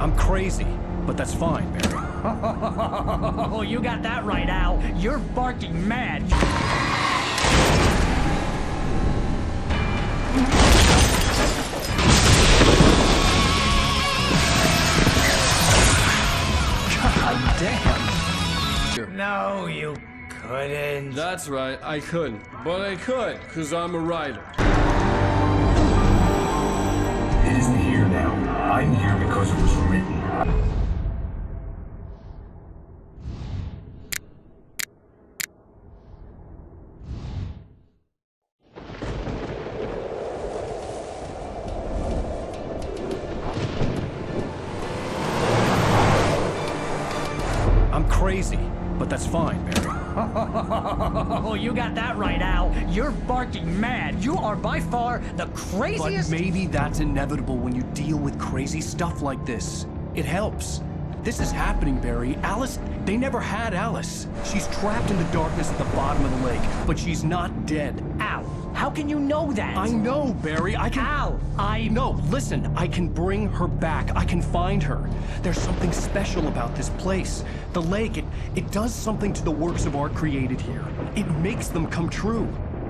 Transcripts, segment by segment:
I'm crazy, but that's fine, Barry. Oh, you got that right, Al. You're barking mad. God damn. No, you couldn't. That's right, I couldn't. But I could, because I'm a writer. It isn't here now. I'm here because it was written. I'm crazy, but that's fine, Barry. Oh, you got that right, Al. You're barking mad. You are by far the craziest. But maybe that's inevitable when you deal with crazy stuff like this. It helps. This is happening, Barry. Alice, they never had Alice. She's trapped in the darkness at the bottom of the lake, but she's not dead. Al, how can you know that? I know, Barry. I can... Al, No, listen. I can bring her back. I can find her. There's something special about this place. The lake, it does something to the works of art created here. It makes them come true.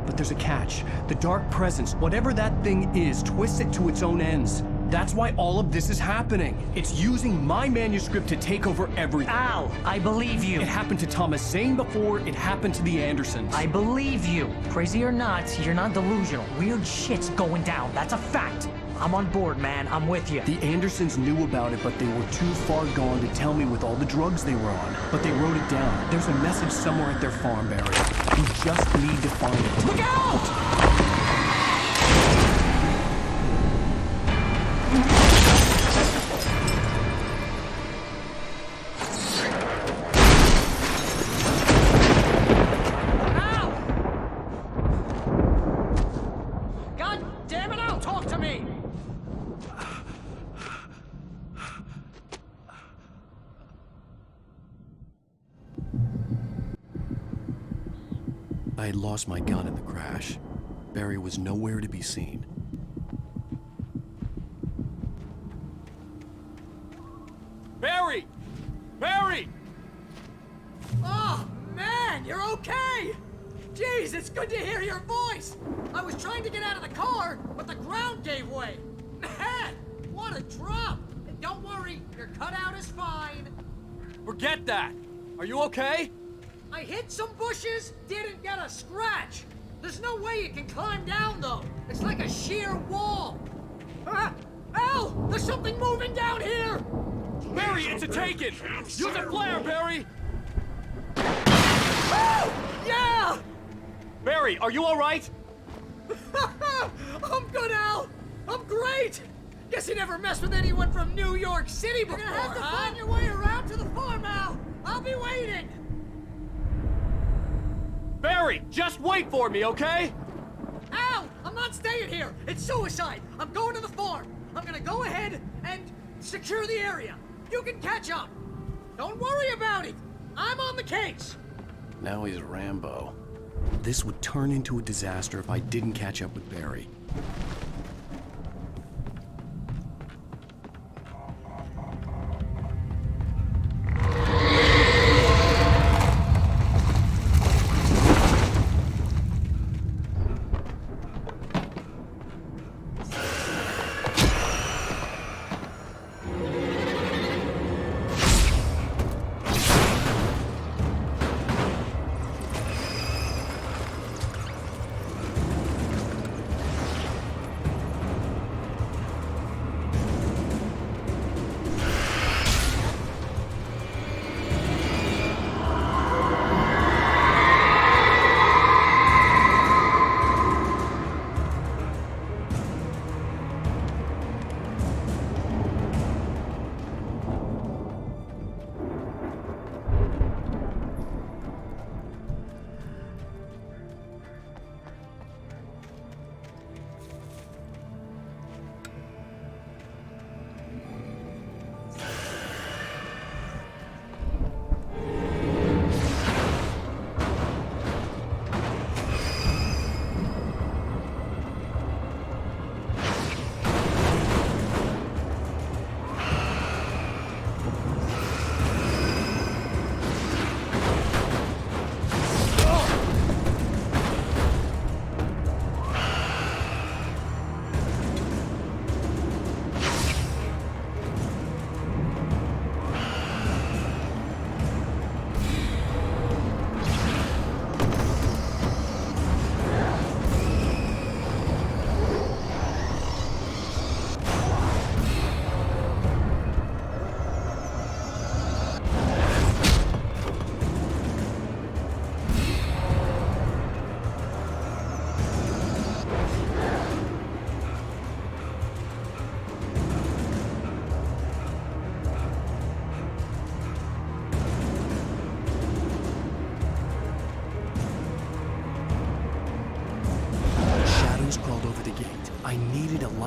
But there's a catch. The dark presence, whatever that thing is, twists it to its own ends. That's why all of this is happening. It's using my manuscript to take over everything. Al, I believe you. It happened to Thomas Zane before, it happened to the Andersons. I believe you. Crazy or not, you're not delusional. Weird shit's going down. That's a fact. I'm on board, man. I'm with you. The Andersons knew about it, but they were too far gone to tell me with all the drugs they were on. But they wrote it down. There's a message somewhere at their farm, Barry. You just need to find it. Look out! I had lost my gun in the crash. Barry was nowhere to be seen. Barry! Barry! Oh, man, you're okay! Jeez, it's good to hear your voice! I was trying to get out of the car, but the ground gave way! Man, what a drop! And don't worry, your cutout is fine. Forget that! Are you okay? I hit some bushes, didn't get a scratch! There's no way you can climb down, though! It's like a sheer wall! Al! There's something moving down here! Barry, it's a taken! Use a flare, Barry! Oh! Yeah! Barry, are you alright? I'm good, Al! I'm great! Guess you never messed with anyone from New York City before, You're gonna have to find your way around to the farm, Al! I'll be waiting! Barry, just wait for me, okay? Al! I'm not staying here! It's suicide! I'm going to the farm! I'm gonna go ahead and secure the area! You can catch up! Don't worry about it! I'm on the case! Now he's Rambo. This would turn into a disaster if I didn't catch up with Barry.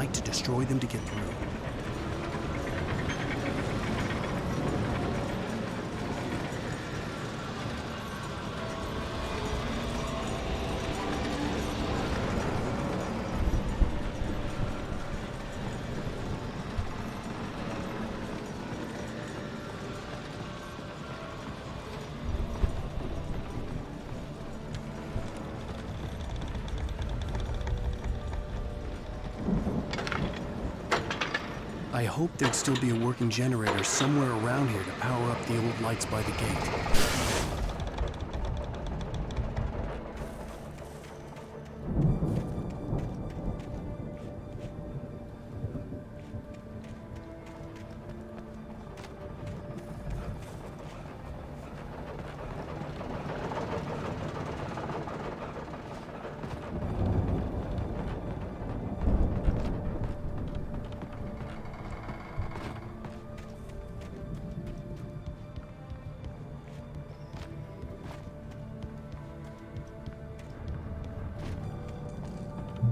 fight to destroy them to get through. I hoped there'd still be a working generator somewhere around here to power up the old lights by the gate.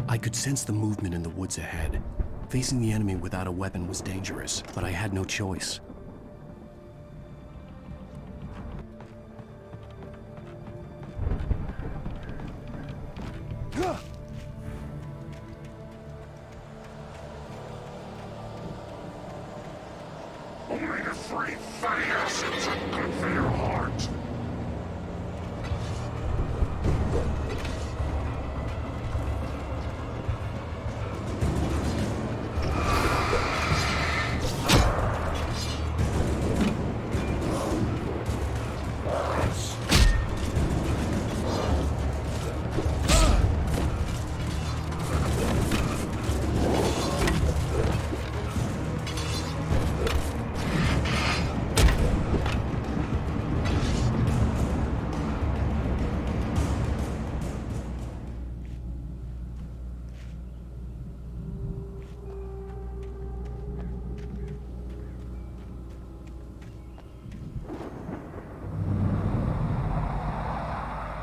I could sense the movement in the woods ahead. Facing the enemy without a weapon was dangerous, but I had no choice. Only the free fatty acids are good for your heart.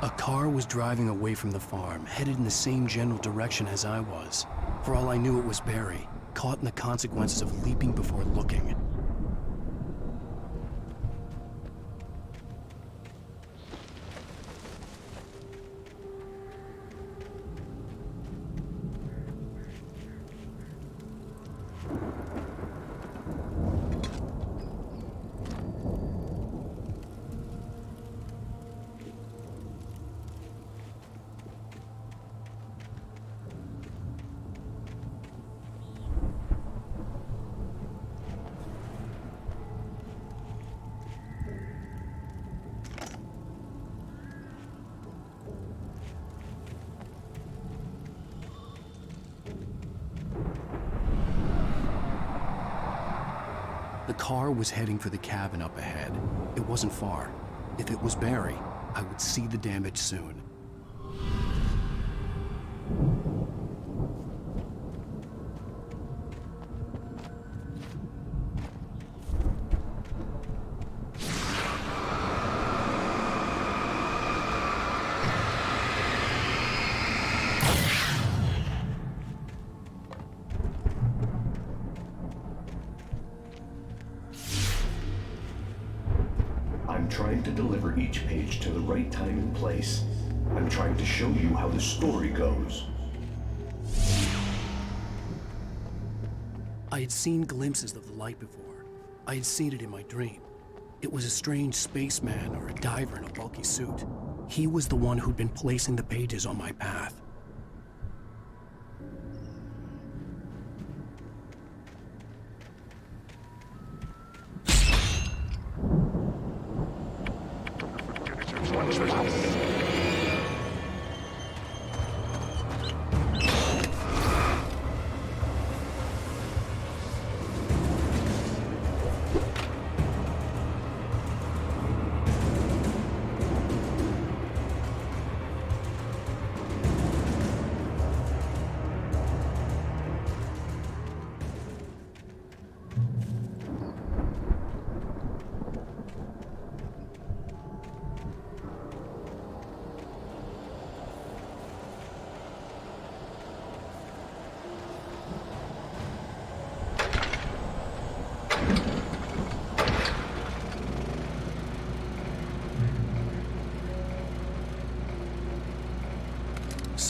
A car was driving away from the farm, headed in the same general direction as I was. For all I knew, it was Barry, caught in the consequences of leaping before looking. The car was heading for the cabin up ahead. It wasn't far. If it was Barry, I would see the damage soon. I'm trying to deliver each page to the right time and place. I'm trying to show you how the story goes. I had seen glimpses of the light before. I had seen it in my dream. It was a strange spaceman or a diver in a bulky suit. He was the one who'd been placing the pages on my path.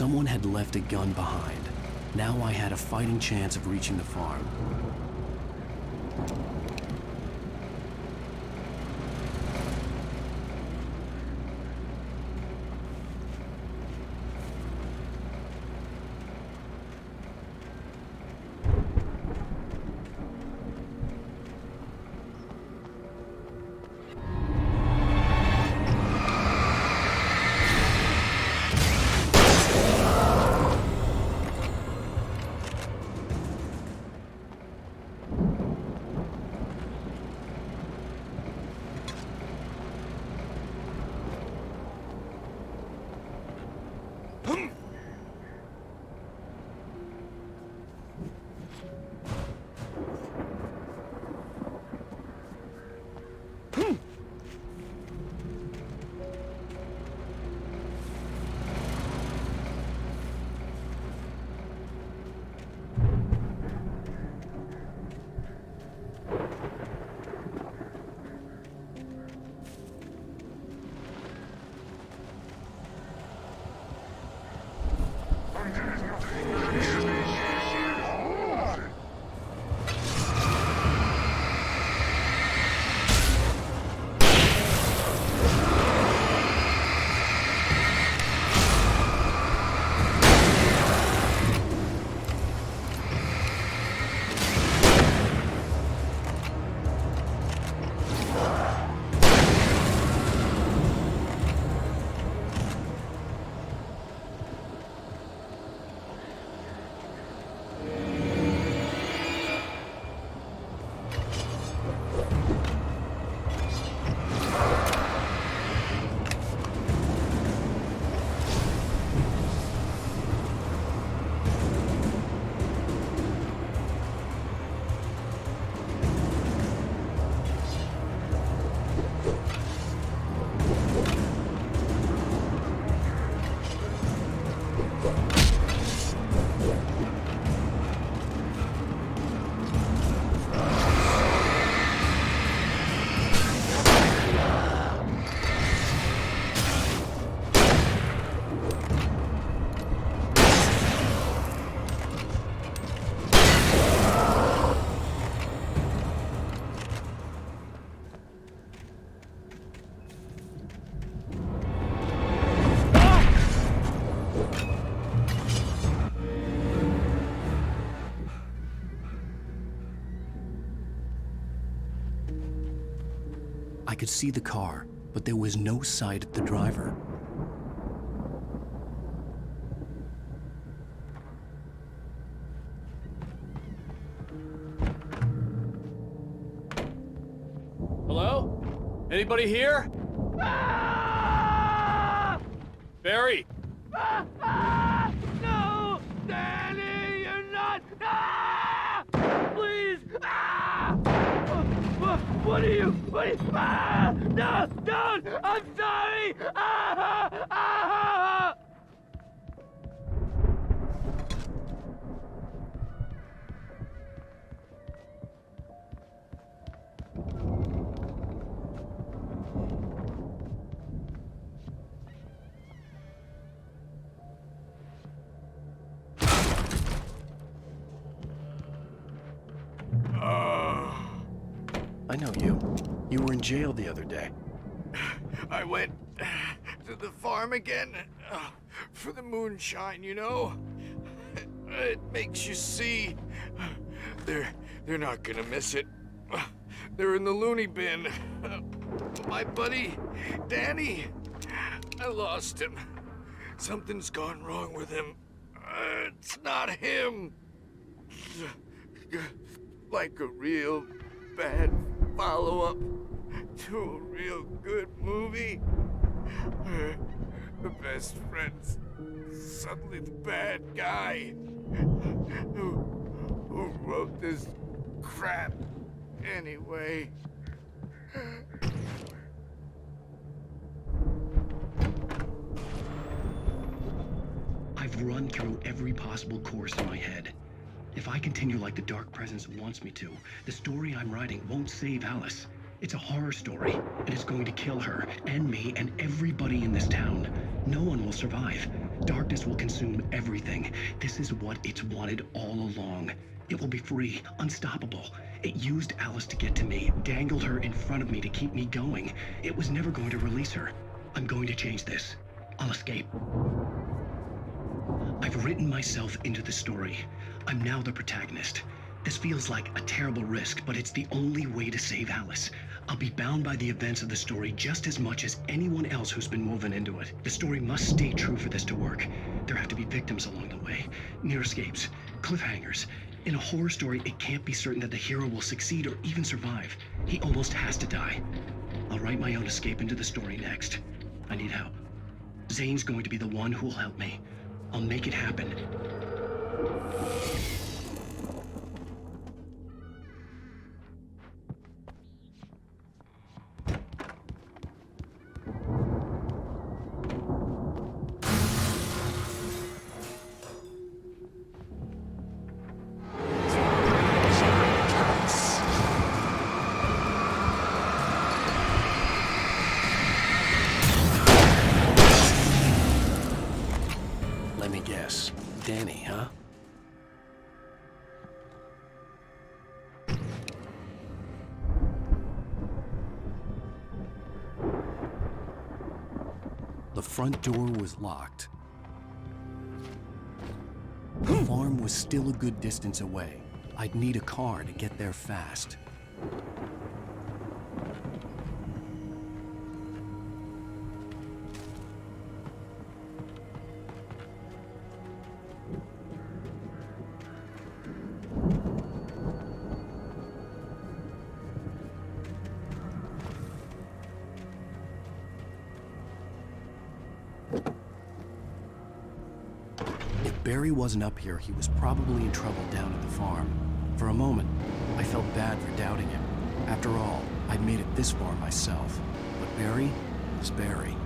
Someone had left a gun behind. Now I had a fighting chance of reaching the farm. I could see the car, but there was no sight of the driver. Hello? Anybody here? Ah! Barry! No! Danny, you're not! Ah! Please! Ah! What are you? What are you? Ah! No! Don't! I'm sorry! Ah! Ah! I know you. You were in jail the other day. I went to the farm again for the moonshine, you know? It makes you see. They're not gonna miss it. They're in the loony bin. My buddy, Danny, I lost him. Something's gone wrong with him. It's not him. Like a real bad follow-up to a real good movie. The best friend's suddenly the bad guy who wrote this crap anyway. I've run through every possible course in my head. If I continue like the Dark Presence wants me to, the story I'm writing won't save Alice. It's a horror story, and it's going to kill her, and me, and everybody in this town. No one will survive. Darkness will consume everything. This is what it's wanted all along. It will be free, unstoppable. It used Alice to get to me, dangled her in front of me to keep me going. It was never going to release her. I'm going to change this. I'll escape. I've written myself into the story. I'm now the protagonist. This feels like a terrible risk, but it's the only way to save Alice. I'll be bound by the events of the story just as much as anyone else who's been woven into it. The story must stay true for this to work. There have to be victims along the way, near escapes, cliffhangers. In a horror story, it can't be certain that the hero will succeed or even survive. He almost has to die. I'll write my own escape into the story next. I need help. Zane's going to be the one who will help me. I'll make it happen. Let me guess. Danny, huh? The front door was locked. The farm was still a good distance away. I'd need a car to get there fast. If Barry wasn't up here, he was probably in trouble down at the farm. For a moment, I felt bad for doubting him. After all, I'd made it this far myself. But Barry was Barry.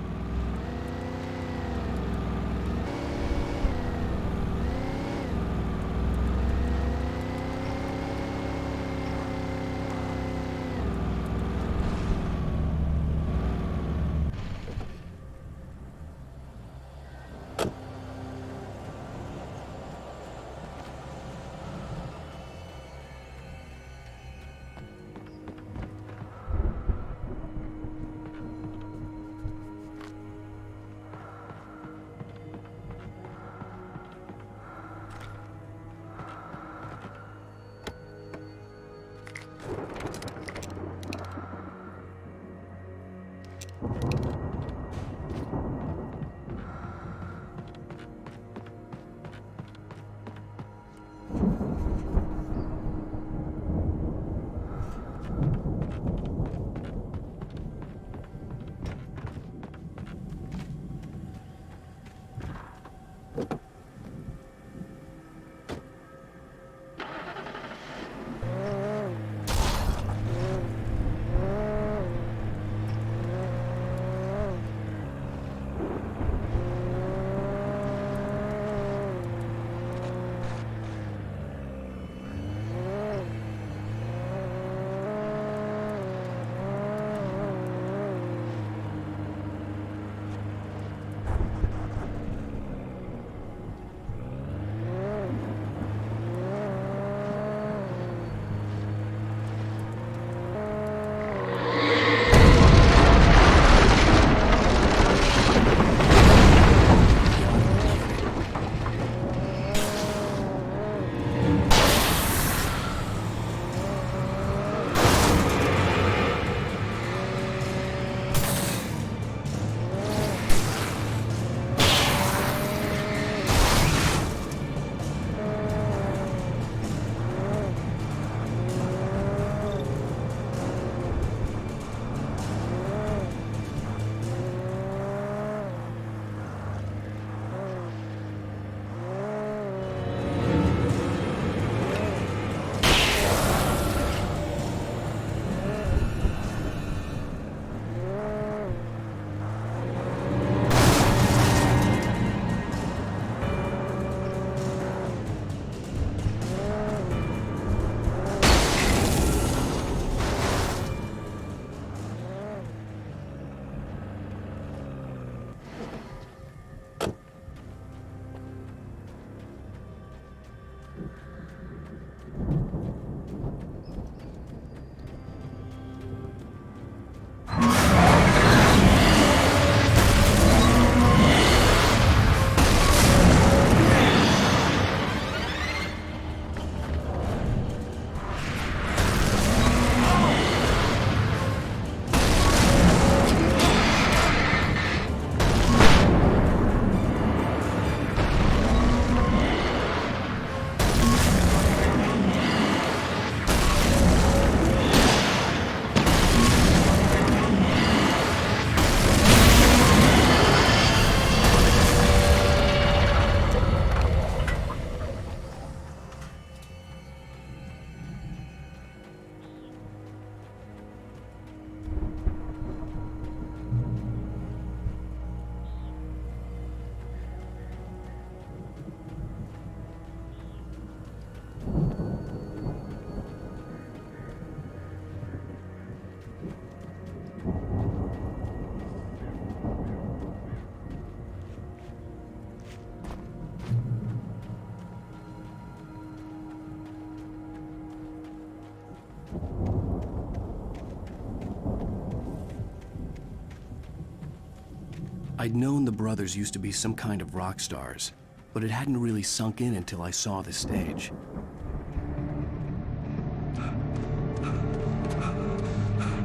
I'd known the brothers used to be some kind of rock stars, but it hadn't really sunk in until I saw the stage.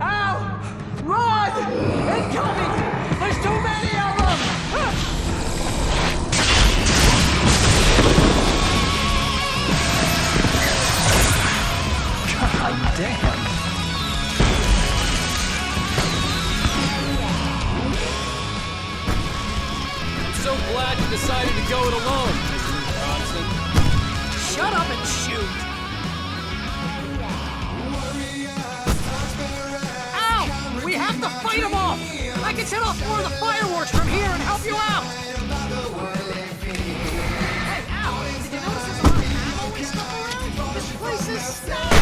Ow! Run! Incoming! There's too many of them! God damn. I'm so glad you decided to go it alone, Mr. Bronson. Shut up and shoot! Ow! We have to fight them off! I can set off more of the fireworks from here and help you out! Hey, Al, did you notice there's a lot of ammo and stuff around? This place is stuck!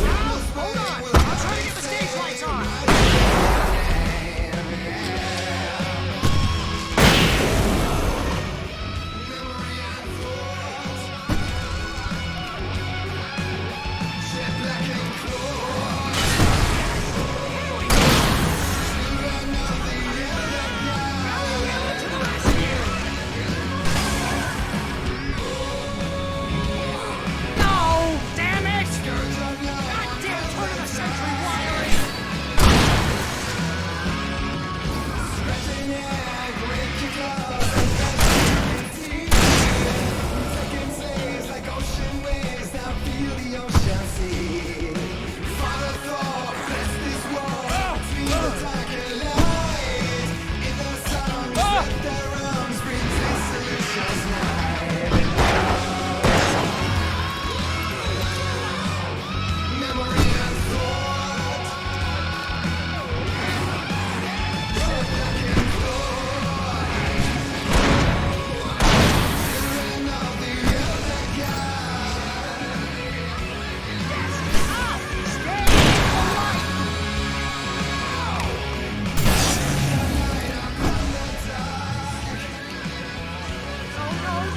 Al, hold on! I'll try to get the stage lights on! No! Damn it! Goddamn turn of the century wiring!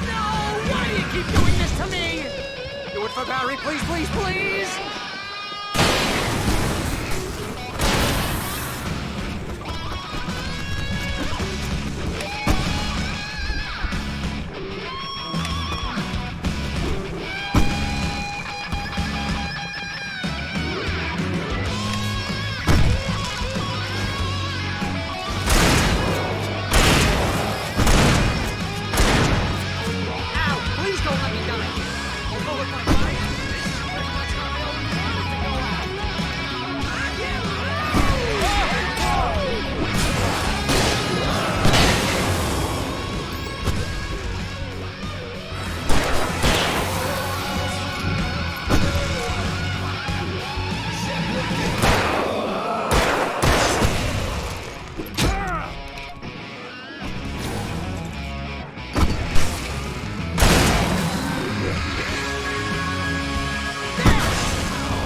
No! Why do you keep doing this to me? Do it for Barry, please, please, please! Ow! Please don't let me die! I'll go with my body. This is pretty much how I always wanted to go out.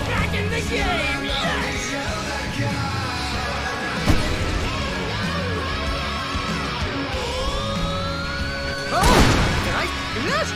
Back in the game! Yes! Oh! Can I do this?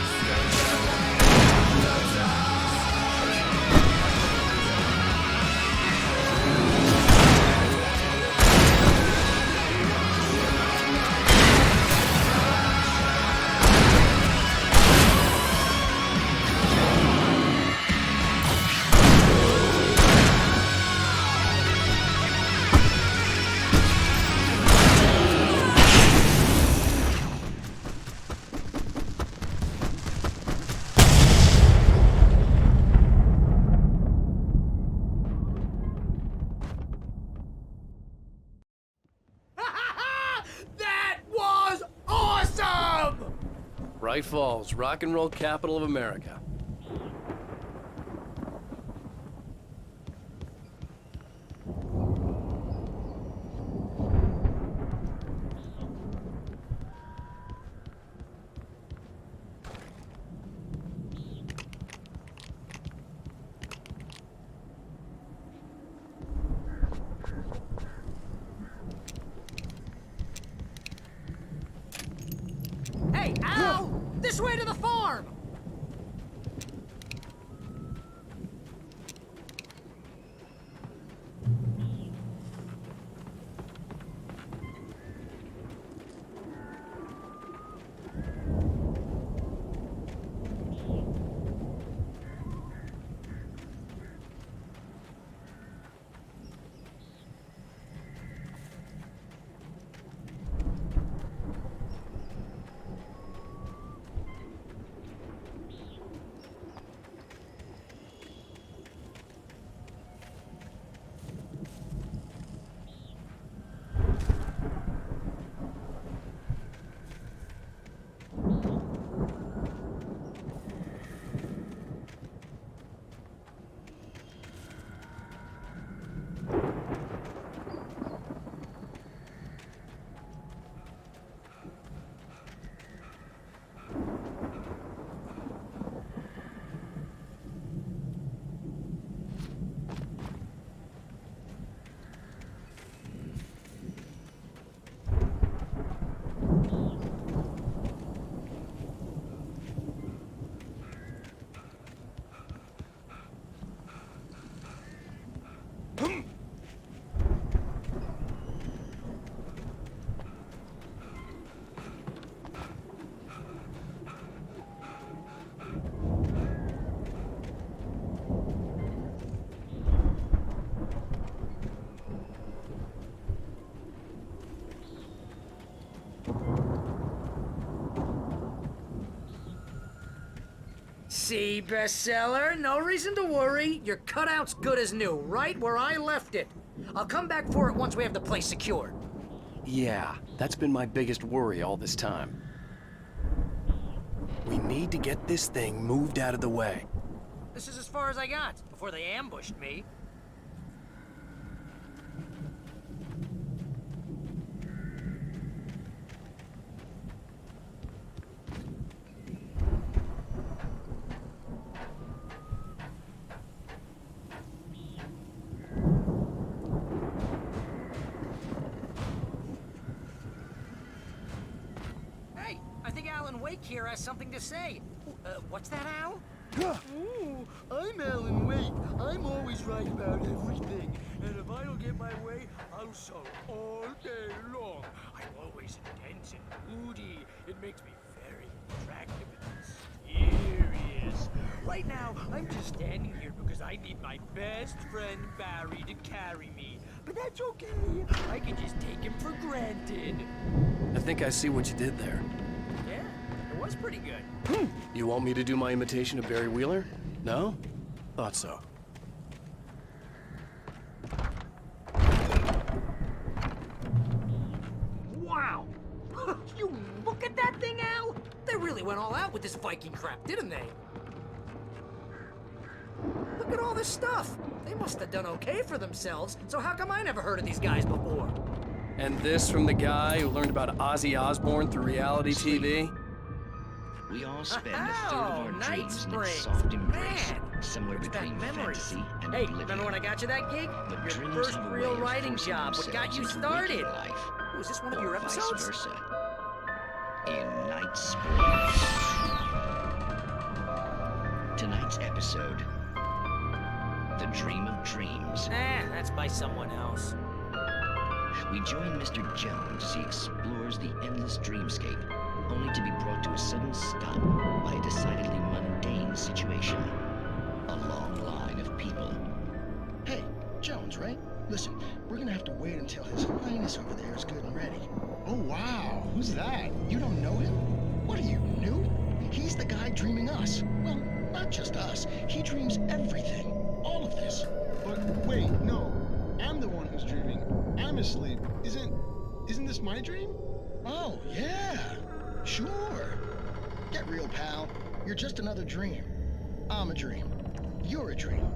That was awesome! Bright Falls, rock and roll capital of America. Hey, Al! This way to the farm! See, bestseller, no reason to worry. Your cutout's good as new, right where I left it. I'll come back for it once we have the place secured. Yeah, that's been my biggest worry all this time. We need to get this thing moved out of the way. This is as far as I got, before they ambushed me. Hey, I think Alan Wake here has something to say. What's that, Al? Ooh, I'm Alan Wake. I'm always right about everything. And if I don't get my way, I'll sulk all day long. I'm always intense and moody. It makes me very attractive and mysterious. Right now, I'm just standing here because I need my best friend Barry to carry me. But that's okay. I can just take him for granted. I think I see what you did there. Yeah, it was pretty good. You want me to do my imitation of Barry Wheeler? No? Thought so. Wow! You look at that thing, Al! They really went all out with this Viking crap, didn't they? Look at all this stuff! They must have done okay for themselves, so how come I never heard of these guys before? And this from the guy who learned about Ozzy Osbourne through reality TV? We all spend a third of our Night dreams in Springs. its soft embrace, Man, somewhere it's between got memories. fantasy and Hey, oblivion. remember when I got you that gig? But Your dreams first have a real way of writing forcing job, what got you themselves into started? waking life, Was this one of your or vice episodes? versa. In Night Springs. Tonight's episode, The Dream of Dreams. That's by someone else. We join Mr. Jones as he explores the endless dreamscape, only to be brought to a sudden stop by a decidedly mundane situation. A long line of people. Hey, Jones, right? Listen, we're gonna have to wait until His Highness over there is good and ready. Oh, wow. Who's that? You don't know him? What are you, new? He's the guy dreaming us. Well, not just us. He dreams everything. All of this. But wait, no. I'm the one who's dreaming. I'm asleep. Isn't this my dream? Oh, yeah. Sure. Get real, pal. You're just another dream. I'm a dream. You're a dream.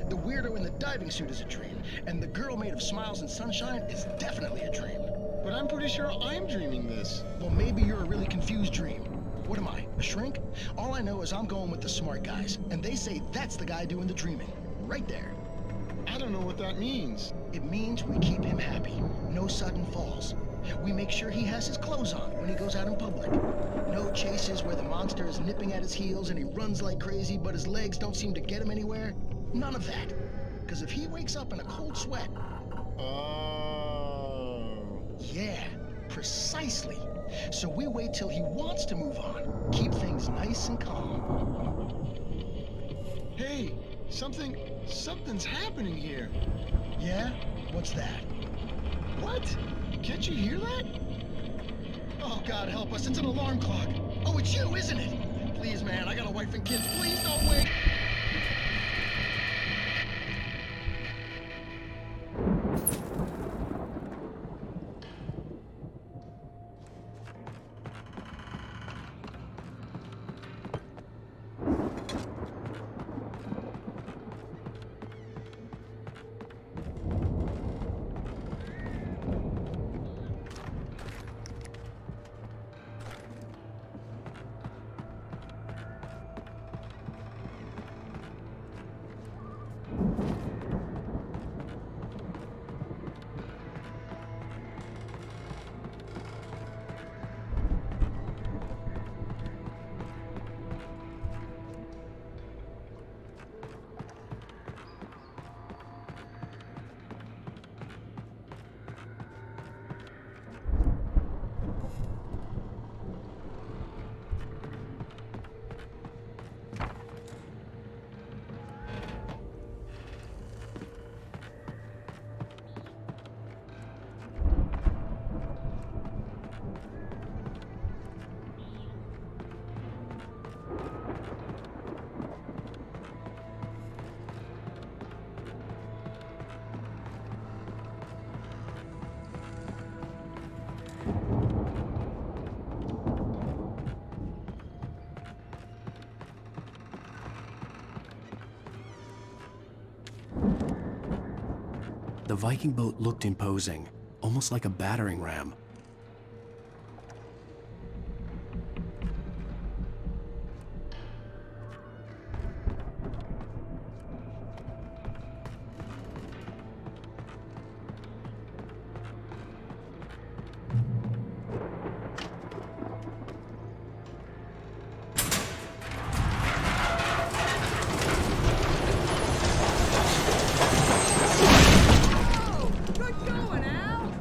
The weirdo in the diving suit is a dream. And the girl made of smiles and sunshine is definitely a dream. But I'm pretty sure I'm dreaming this. Well, maybe you're a really confused dream. What am I, a shrink? All I know is I'm going with the smart guys. And they say that's the guy doing the dreaming. Right there. I don't know what that means. It means we keep him happy. No sudden falls. We make sure he has his clothes on when he goes out in public. No chases where the monster is nipping at his heels and he runs like crazy, but his legs don't seem to get him anywhere. None of that. Because if he wakes up in a cold sweat... Oh. Yeah, precisely. So we wait till he wants to move on. Keep things nice and calm. Hey, something's happening here. Yeah? What's that? What? Can't you hear that? Oh, God help us, it's an alarm clock. Oh, it's you, isn't it? Please, man, I got a wife and kids. Please don't wait. Viking boat looked imposing, almost like a battering ram. Good going, Al!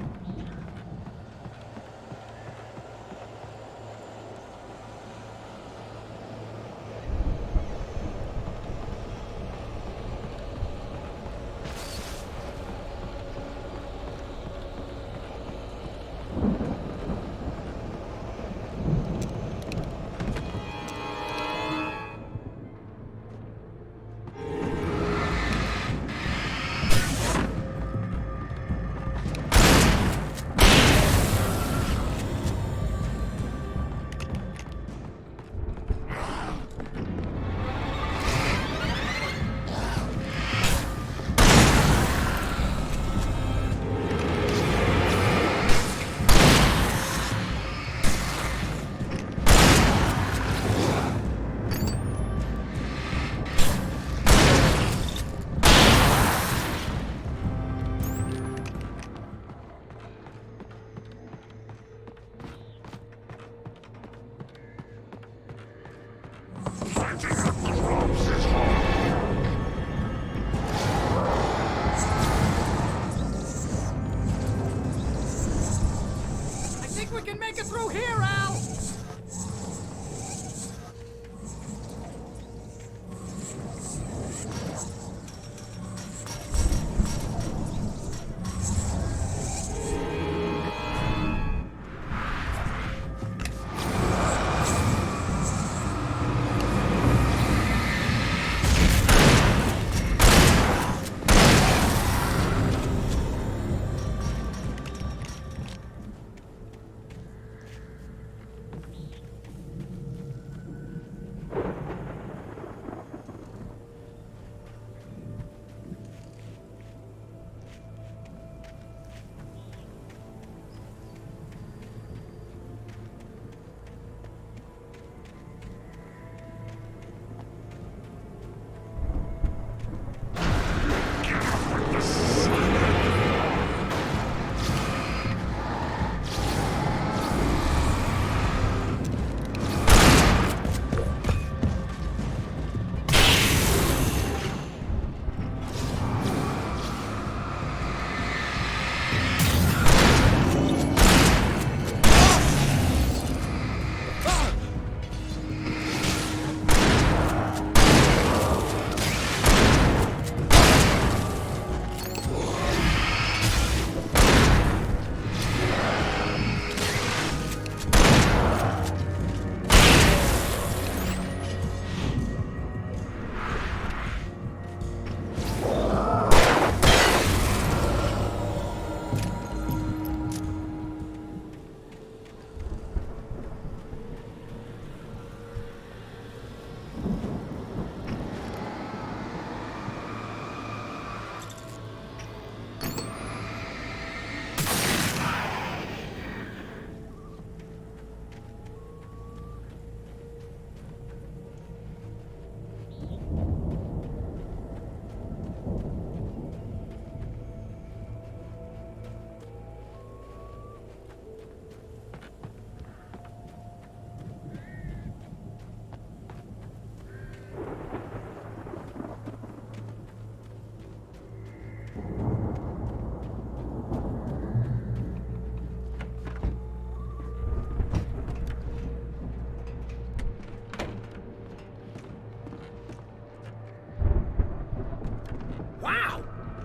I think we can make it through here, Al!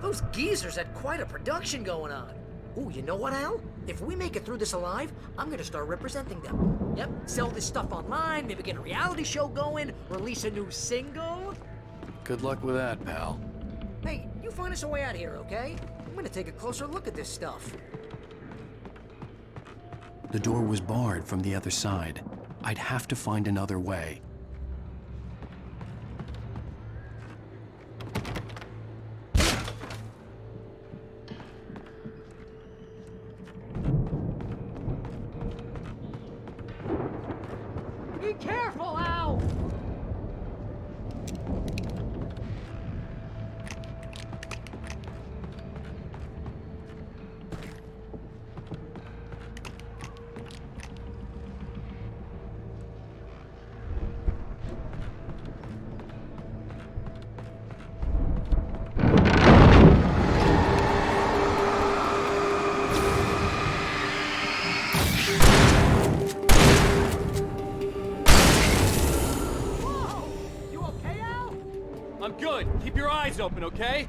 Those geezers had quite a production going on. Ooh, you know what, Al? If we make it through this alive, I'm gonna start representing them. Yep, sell this stuff online, maybe get a reality show going, release a new single. Good luck with that, pal. Hey, you find us a way out here, okay? I'm gonna take a closer look at this stuff. The door was barred from the other side. I'd have to find another way. eyes open, okay?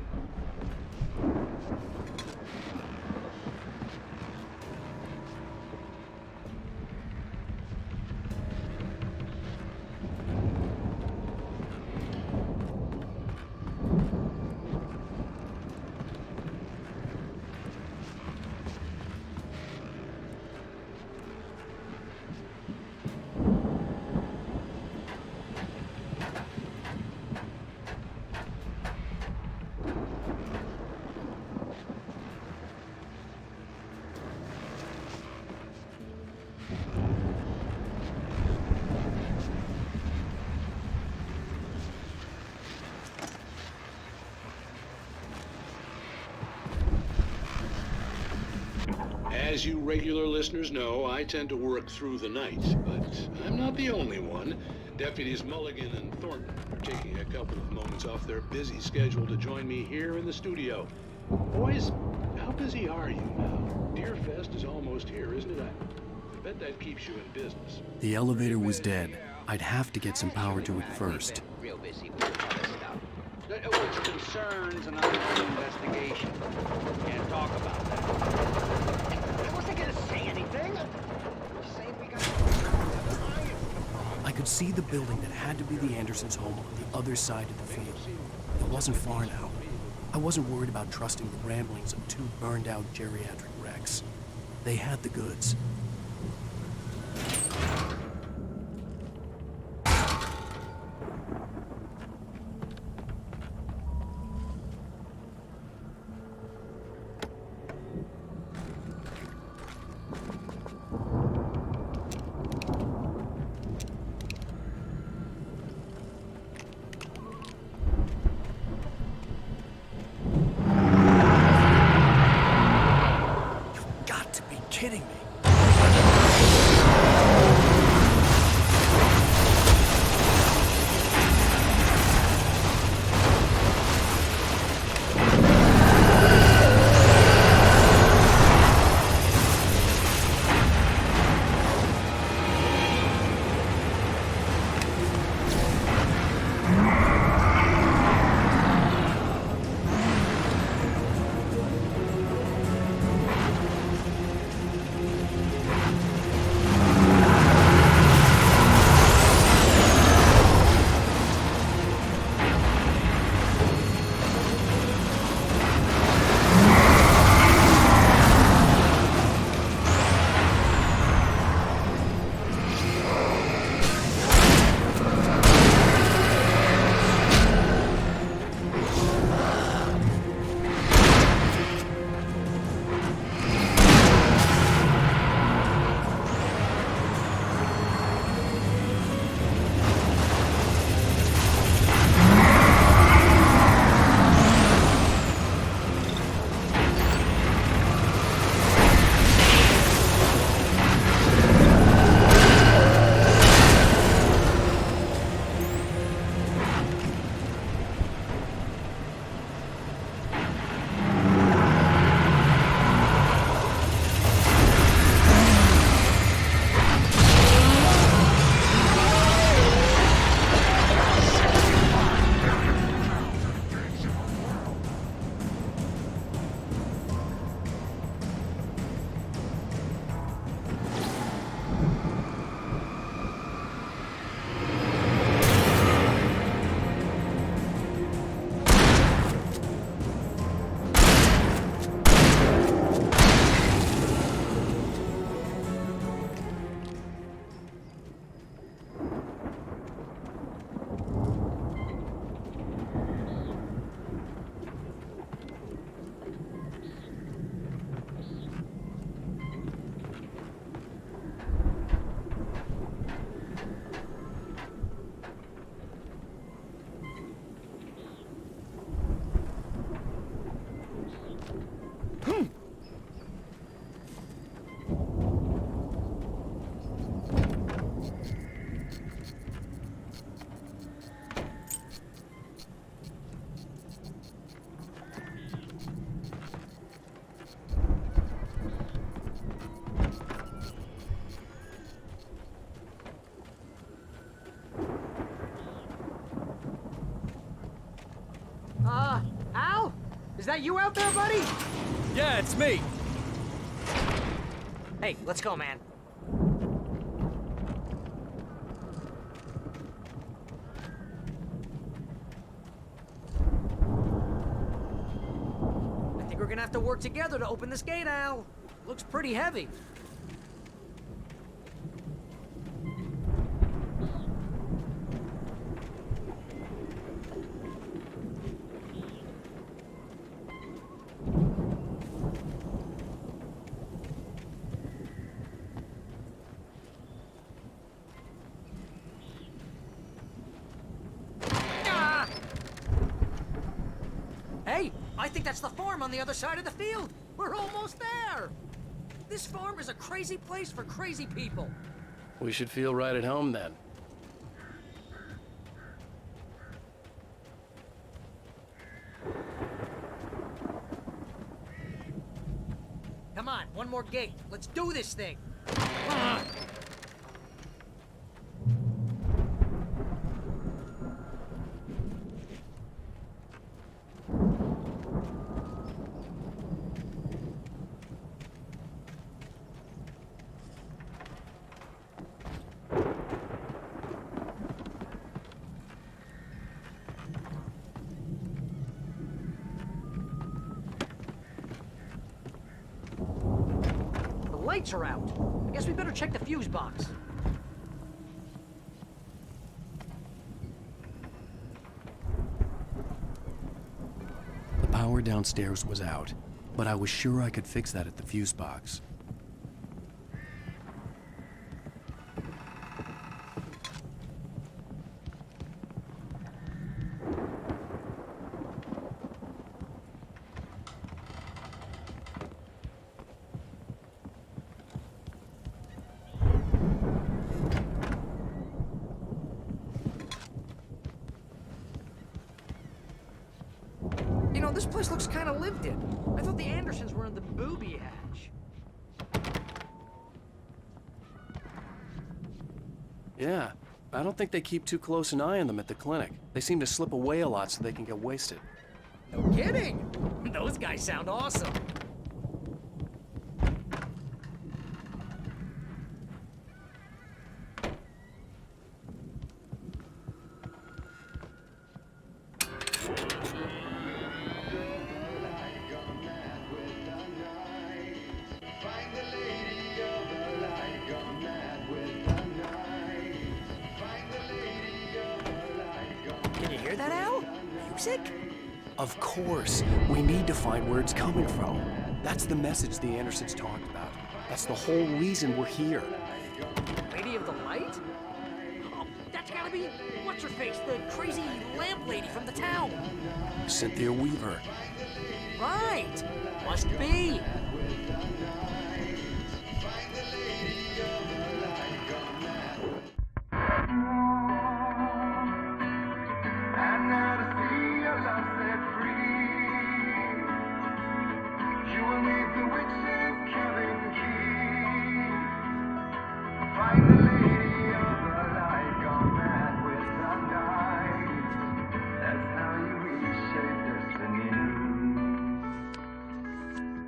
As you regular listeners know, I tend to work through the night, but I'm not the only one. Deputies Mulligan and Thornton are taking a couple of moments off their busy schedule to join me here in the studio. Boys, how busy are you now? Deerfest is almost here, isn't it? I bet that keeps you in business. The elevator was dead. I'd have to get some power to it first. Real busy with other stuff. Which concerns an ongoing investigation. Can't talk about that. I wasn't gonna say anything. Just saying we got I could see the building that had to be the Andersons' home on the other side of the field. It wasn't far now. I wasn't worried about trusting the ramblings of two burned-out geriatric wrecks. They had the goods. Kidding me. that you out there, buddy? Yeah, it's me. Hey, let's go, man. I think we're gonna have to work together to open this gate, Al. Looks pretty heavy. Hey, I think that's the farm on the other side of the field. We're almost there. This farm is a crazy place for crazy people. We should feel right at home then. Come on, one more gate. Let's do this thing. Lights are out. I guess we better check the fuse box. The power downstairs was out, but I was sure I could fix that at the fuse box. You know, this place looks kind of lived in. I thought the Andersons were in the booby hatch. Yeah, I don't think they keep too close an eye on them at the clinic. They seem to slip away a lot so they can get wasted. No kidding! Those guys sound awesome. Can you hear that, Al? Music? Of course. We need to find where it's coming from. That's the message the Andersons talked about. That's the whole reason we're here. Lady of the Light? Oh, that's gotta be what's-her-face, the crazy lamp lady from the town. Cynthia Weaver. Right. Must be.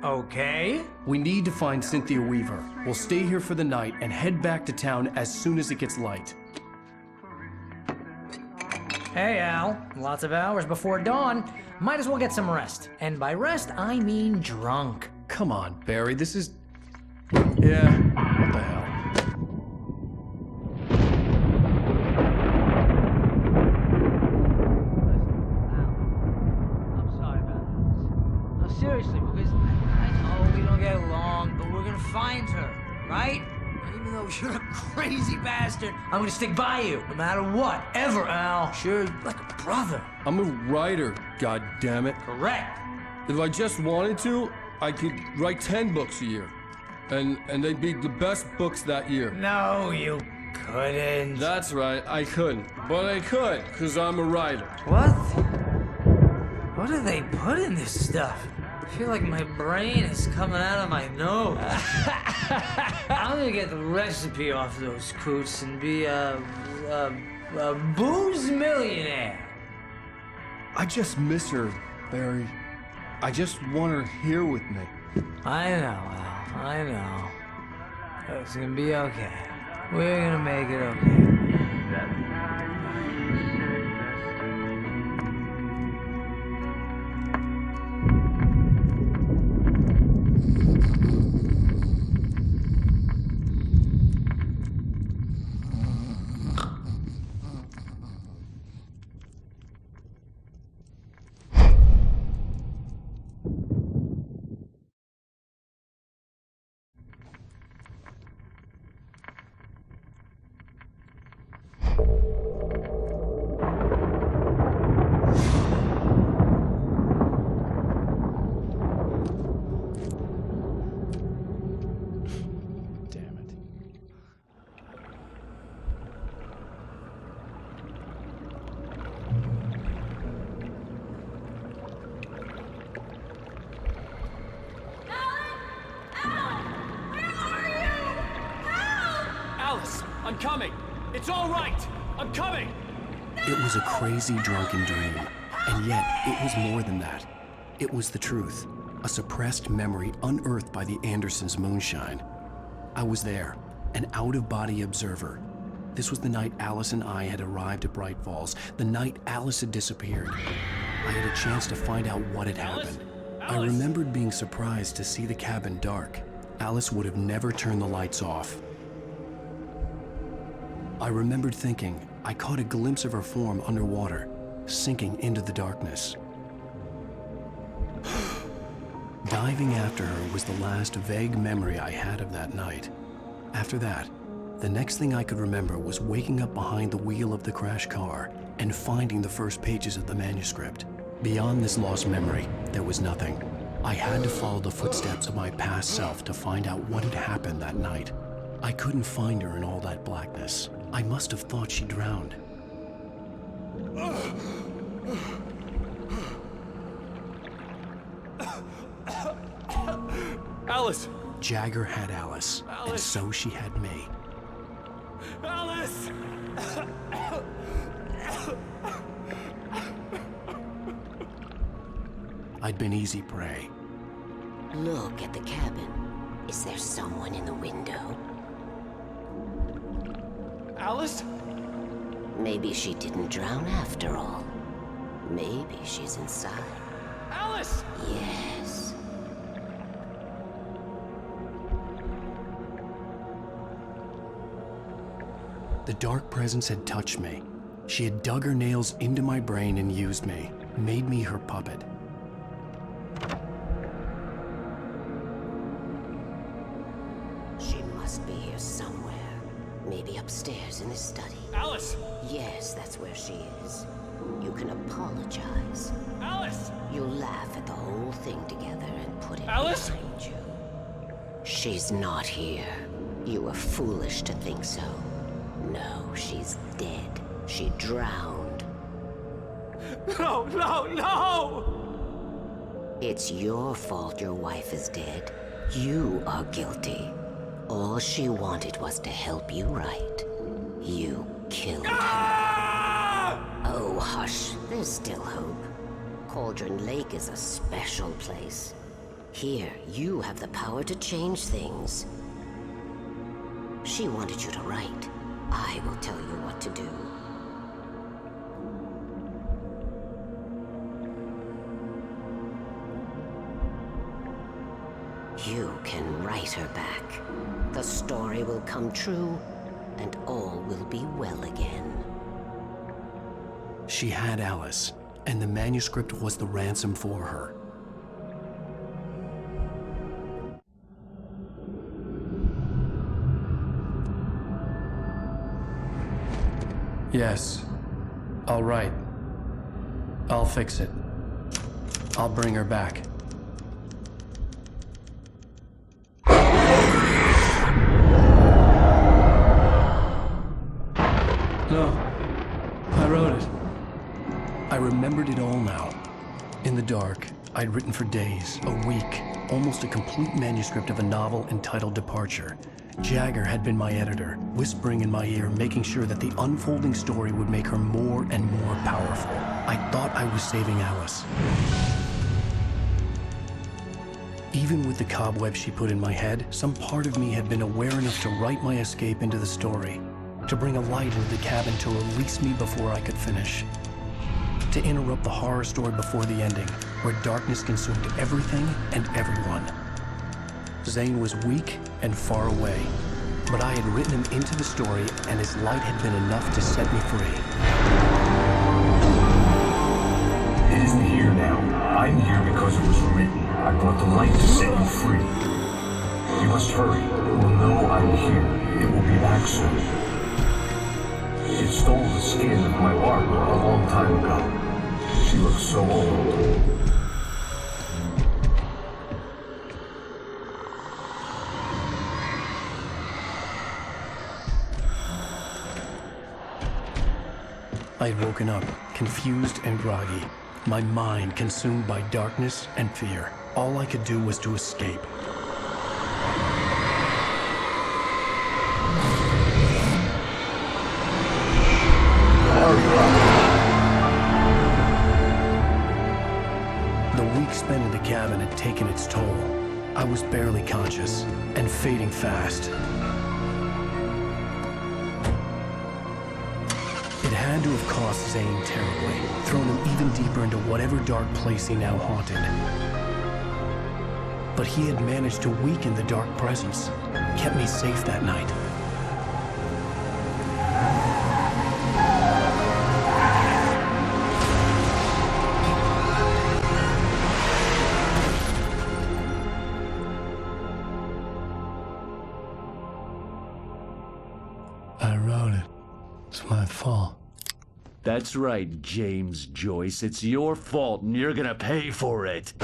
Okay. We need to find Cynthia Weaver. We'll stay here for the night and head back to town as soon as it gets light. Hey, Al. Lots of hours before dawn. Might as well get some rest. And by rest, I mean drunk. Come on, Barry, this is... Yeah, what the hell? I'm sorry about this. No, seriously, because I know we don't get along, but we're gonna find her, right? And even though you're a crazy bastard, I'm gonna stick by you, no matter what, ever, Al. Sure, like a brother. I'm a writer, goddammit. Correct. If I just wanted to, I could write 10 books a year. And they'd be the best books that year. No, you couldn't. That's right, I couldn't. But I could, because I'm a writer. What? What do they put in this stuff? I feel like my brain is coming out of my nose. I'm gonna get the recipe off those coots and be a booze millionaire. I just miss her, Barry. I just want her here with me. I know, Al. I know. It's gonna be okay. We're gonna make it okay. I'm coming! It's all right! I'm coming! It was a crazy, drunken dream, and yet it was more than that. It was the truth, a suppressed memory unearthed by the Andersons' moonshine. I was there, an out-of-body observer. This was the night Alice and I had arrived at Bright Falls, the night Alice had disappeared. I had a chance to find out what had happened. I remembered being surprised to see the cabin dark. Alice would have never turned the lights off. I remembered thinking I caught a glimpse of her form underwater, sinking into the darkness. Diving after her was the last vague memory I had of that night. After that, the next thing I could remember was waking up behind the wheel of the crashed car and finding the first pages of the manuscript. Beyond this lost memory, there was nothing. I had to follow the footsteps of my past self to find out what had happened that night. I couldn't find her in all that blackness. I must have thought she drowned. Alice! Jagger had Alice, and so she had me. Alice! I'd been easy prey. Look at the cabin. Is there someone in the window? Alice? Maybe she didn't drown after all. Maybe she's inside. Alice! Yes. The dark presence had touched me. She had dug her nails into my brain and used me, made me her puppet. She must be here somewhere. Maybe upstairs in the study. Alice! Yes, that's where she is. You can apologize. Alice! You'll laugh at the whole thing together and put it Alice? behind you. She's not here. You were foolish to think so. No, she's dead. She drowned. No, no, no! It's your fault your wife is dead. You are guilty. All she wanted was to help you right. You killed her. Oh, hush. There's still hope. Cauldron Lake is a special place. Here, you have the power to change things. She wanted you to write. I will tell you what to do. You can write her back. The story will come true, and all will be well again. She had Alice, and the manuscript was the ransom for her. Yes. I'll write. I'll fix it. I'll bring her back. No. I wrote it. I remembered it all now. In the dark, I'd written for days, a week, almost a complete manuscript of a novel entitled Departure. Jagger had been my editor, whispering in my ear, making sure that the unfolding story would make her more and more powerful. I thought I was saving Alice. Even with the cobweb she put in my head, some part of me had been aware enough to write my escape into the story, to bring a light into the cabin to release me before I could finish, to interrupt the horror story before the ending, where darkness consumed everything and everyone. Zane was weak and far away, but I had written him into the story, and his light had been enough to set me free. It isn't here now. I'm here because it was written. I brought the light to set you free. You must hurry. It will know I'm here. It will be back soon. It stole the skin of my art a long time ago. She looks so old. I had woken up, confused and groggy, my mind consumed by darkness and fear. All I could do was to escape. The week spent in the cabin had taken its toll. I was barely conscious and fading fast. It had to have cost Zane terribly, thrown him even deeper into whatever dark place he now haunted. But he had managed to weaken the dark presence, kept me safe that night. I wrote it. It's my fault. That's right, James Joyce. It's your fault, and you're gonna pay for it.